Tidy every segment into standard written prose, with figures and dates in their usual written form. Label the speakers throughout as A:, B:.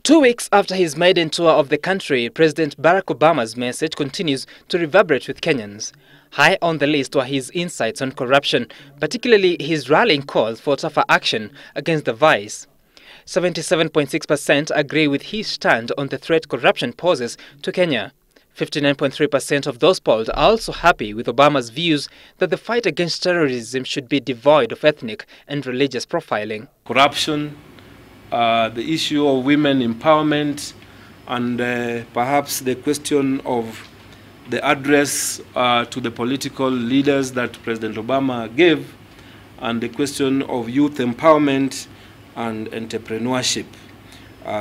A: 2 weeks after his maiden tour of the country, President Barack Obama's message continues to reverberate with Kenyans. High on the list were his insights on corruption, particularly his rallying calls for tougher action against the vice. 77.6% agree with his stand on the threat corruption poses to Kenya. 59.3% of those polled are also happy with Obama's views that the fight against terrorism should be devoid of ethnic and religious profiling.
B: Corruption, the issue of women empowerment, and perhaps the question of the address to the political leaders that President Obama gave, and the question of youth empowerment and entrepreneurship.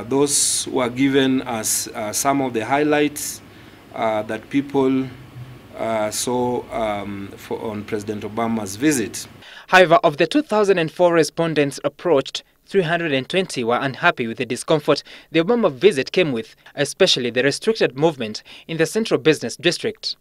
B: Those were given as some of the highlights that people saw on President Obama's visit.
A: However, of the 2,004 respondents approached, 320 were unhappy with the discomfort the Obama visit came with, especially the restricted movement in the Central Business District.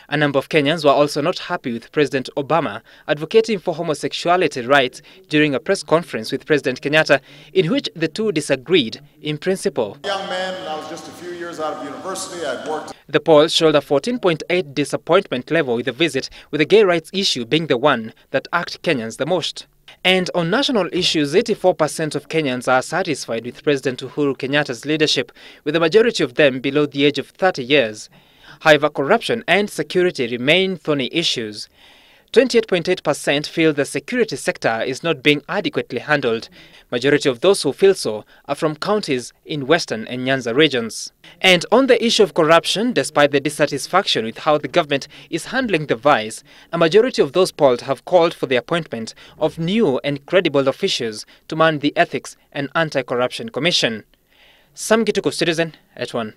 A: A number of Kenyans were also not happy with President Obama advocating for homosexuality rights during a press conference with President Kenyatta, in which the two disagreed in principle.
C: Young man, I was just a few years out of university. I'd worked.
A: The poll showed a 14.8 disappointment level with the visit, with the gay rights issue being the one that irked Kenyans the most. And on national issues, 84% of Kenyans are satisfied with President Uhuru Kenyatta's leadership, with the majority of them below the age of 30 years. However, corruption and security remain thorny issues. 28.8% feel the security sector is not being adequately handled. Majority of those who feel so are from counties in Western and Nyanza regions. And on the issue of corruption, despite the dissatisfaction with how the government is handling the vice, a majority of those polled have called for the appointment of new and credible officials to man the Ethics and Anti-Corruption Commission. Sam Gituku, Citizen at 1.